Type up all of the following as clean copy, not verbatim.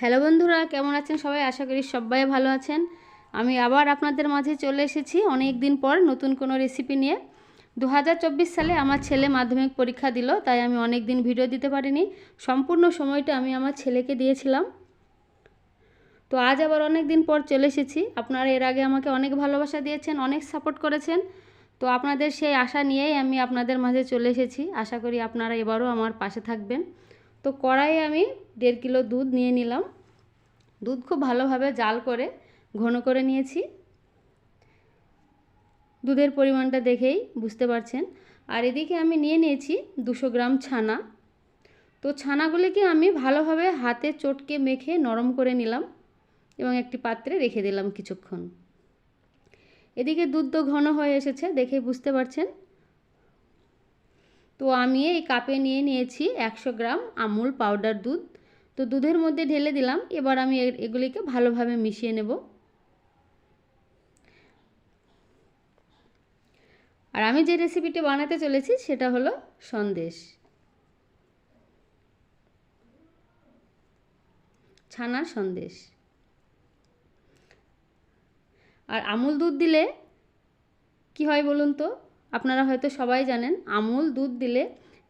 Hello বন্ধুরা, কেমন আছেন সবাই? আশা করি সবাই ভালো আছেন। আমি আবার আপনাদের মাঝে চলে এসেছি অনেক দিন পর নতুন কোনো রেসিপি নিয়ে। 2024 সালে আমার ছেলে মাধ্যমিক পরীক্ষা দিল, তাই আমি অনেক দিন ভিডিও দিতে পারিনি। সম্পূর্ণ সময়টা আমি আমার ছেলেকে দিয়েছিলাম। তো আজ আবার অনেক দিন পর চলে এসেছি। আপনারা এর আগে আমাকে অনেক ভালোবাসা দিয়েছেন, অনেক সাপোর্ট করেছেন। তো আপনাদের সেই আশা নিয়েই আমি আপনাদের মাঝে চলে এসেছি। আশা করি আপনারা এবারও আমার পাশে থাকবেন। তো কড়াইয়ে আমি 1.5 কিলো দুধ নিয়ে নিলাম। দুধ খুব ভালোভাবে জাল করে ঘন করে নিয়েছি। দুধের পরিমাণটা দেখেই বুঝতে পারছেন। আর এদিকে আমি নিয়ে নিয়েছি 200 গ্রাম ছানা। তো ছানাগুলিকে আমি ভালোভাবে হাতে চটকে মেখে নরম করে নিলাম এবং একটি পাত্রে রেখে দিলাম কিছুক্ষণ। এদিকে দুধ তো ঘন হয়ে এসেছে, দেখে বুঝতে পারছেন। তো আমি এই কাপে নিয়ে নিয়েছি 100 গ্রাম আমুল পাউডার দুধ। তো দুধের মধ্যে ঢেলে দিলাম। এবার আমি এগুলিকে ভালোভাবে মিশিয়ে নেব। আর আমি যে রেসিপিটি বানাতে চলেছি সেটা হলো সন্দেশ, ছানার সন্দেশ। আর আমুল দুধ দিলে কি হয় বলুন তো? আপনারা হয়তো সবাই জানেন, আমুল দুধ দিলে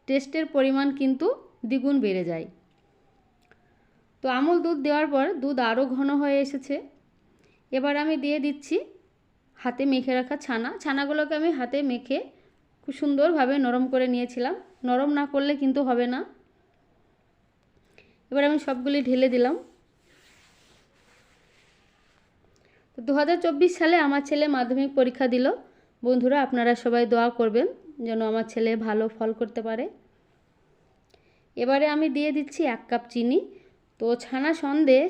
টেস্টের পরিমাণ কিন্তু দ্বিগুণ বেড়ে যায়। তো আমুল দুধ দেওয়ার পর দুধ আরও ঘন হয়ে এসেছে। এবার আমি দিয়ে দিচ্ছি হাতে মেখে রাখা ছানাগুলোকে আমি হাতে মেখে খুব সুন্দরভাবে নরম করে নিয়েছিলাম। নরম না করলে কিন্তু হবে না। এবার আমি সবগুলি ঢেলে দিলাম। তো 2024 সালে আমার ছেলে মাধ্যমিক পরীক্ষা দিল। বন্ধুরা, আপনারা সবাই দোয়া করবেন যেন আমার ছেলে ভালো ফল করতে পারে। এবারে আমি দিয়ে দিচ্ছি 1 কাপ চিনি। তো ছানা সন্দেশ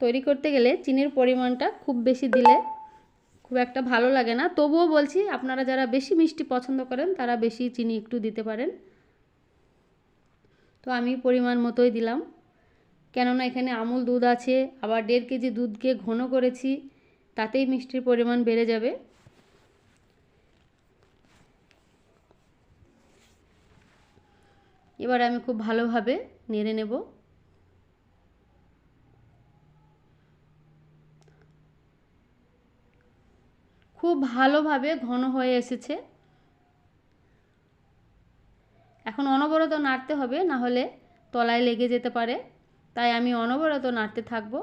তৈরি করতে গেলে চিনির পরিমাণটা খুব বেশি দিলে খুব একটা ভালো লাগে না। তবুও বলছি, আপনারা যারা বেশি মিষ্টি পছন্দ করেন তারা বেশি চিনি একটু দিতে পারেন। তো আমি পরিমাণ মতোই দিলাম, কেননা এখানে আমুল দুধ আছে, আবার 1.5 কেজি দুধকে ঘন করেছি, তাতেই মিষ্টির পরিমাণ বেড়ে যাবে। এবার আমি খুব ভালোভাবে নেড়ে নেব। খুব ভালোভাবে ঘন হয়ে এসেছে। এখন অনবরত নাড়তে হবে, না হলে তলায় লেগে যেতে পারে। তাই আমি অনবরত নাড়তে থাকব।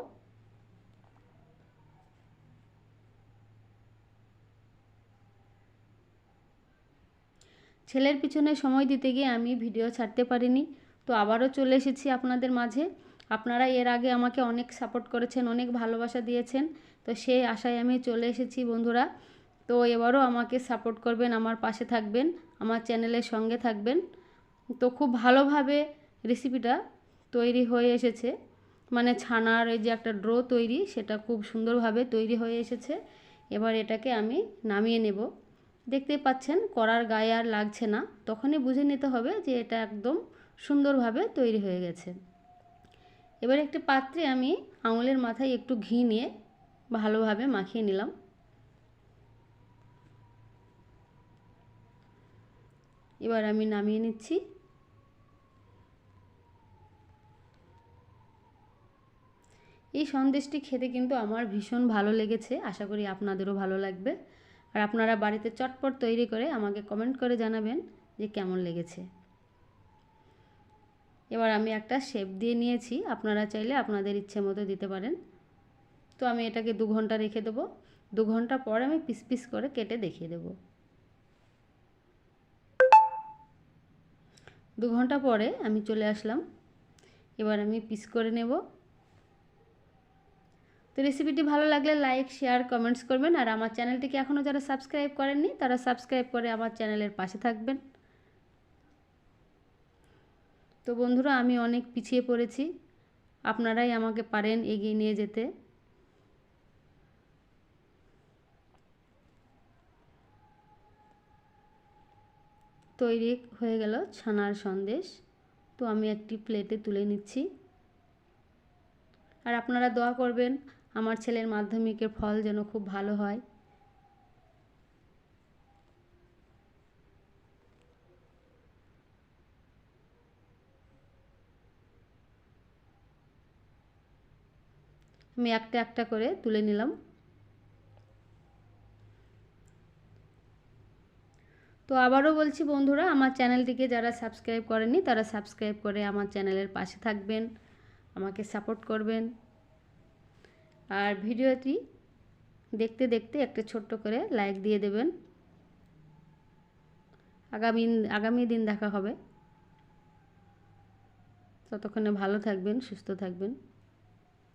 ছেলের পিছনে সময় দিতে গিয়ে আমি ভিডিও ছাড়তে পারিনি। তো আবারও চলে এসেছি আপনাদের মাঝে। আপনারা এর আগে আমাকে অনেক সাপোর্ট করেছেন, অনেক ভালোবাসা দিয়েছেন। তো সেই আশায় আমি চলে এসেছি বন্ধুরা। তো এবারও আমাকে সাপোর্ট করবেন, আমার পাশে থাকবেন, আমার চ্যানেলের সঙ্গে থাকবেন। তো খুব ভালোভাবে রেসিপিটা তৈরি হয়ে এসেছে। মানে ছানার এই যে একটা ড্রো তৈরি, সেটা খুব সুন্দরভাবে তৈরি হয়ে এসেছে। এবার এটাকে আমি নামিয়ে নেব। দেখতেই পাচ্ছেন কড়ার গায়ে আর লাগছে না। তখনই বুঝে নিতে হবে যে এটা একদম সুন্দরভাবে তৈরি হয়ে গেছে। এবার একটি পাত্রে আমি আঙুলের মাথায় একটু ঘি নিয়ে ভালোভাবে মাখিয়ে নিলাম। এবার আমি নামিয়ে নিচ্ছি। এই সন্দেশটি খেতে কিন্তু আমার ভীষণ ভালো লেগেছে। আশা করি আপনাদেরও ভালো লাগবে। আর আপনারা বাড়িতে চটপট তৈরি করে আমাকে কমেন্ট করে জানাবেন যে কেমন লেগেছে। এবার আমি একটা শেপ দিয়ে নিয়েছি, আপনারা চাইলে আপনাদের ইচ্ছে মতো দিতে পারেন। তো আমি এটাকে 2 ঘন্টা রেখে দেবো। 2 ঘন্টা পর আমি পিস পিস করে কেটে দেখিয়ে দেবো। 2 ঘন্টা পরে আমি চলে আসলাম। এবার আমি পিস করে নেব। তো রেসিপিটি ভালো লাগলে লাইক, শেয়ার, কমেন্টস করবেন। আর আমার চ্যানেলটিকে এখনও যারা সাবস্ক্রাইব করেননি তারা সাবস্ক্রাইব করে আমার চ্যানেলের পাশে থাকবেন। তো বন্ধুরা, আমি অনেক পিছিয়ে পড়েছি, আপনারাই আমাকে পারেন এগিয়ে নিয়ে যেতে। তৈরি হয়ে গেল ছানার সন্দেশ। তো আমি একটি প্লেটে তুলে নিচ্ছি। আর আপনারা দোয়া করবেন আমার ছেলের মাধ্যমিকের ফল যেন খুব ভালো হয়। আমি একটা একটা করে তুলে নিলাম। তো আবারও বলছি বন্ধুরা, আমার চ্যানেলটিকে যারা সাবস্ক্রাইব করেনি তারা সাবস্ক্রাইব করে আমার চ্যানেলের পাশে থাকবেন, আমাকে সাপোর্ট করবেন। আর ভিডিওটি দেখতে দেখতে একটা ছোট্ট করে লাইক দিয়ে দেবেন। আগামী দিন দেখা হবে। ততক্ষণে ভালো থাকবেন, সুস্থ থাকবেন।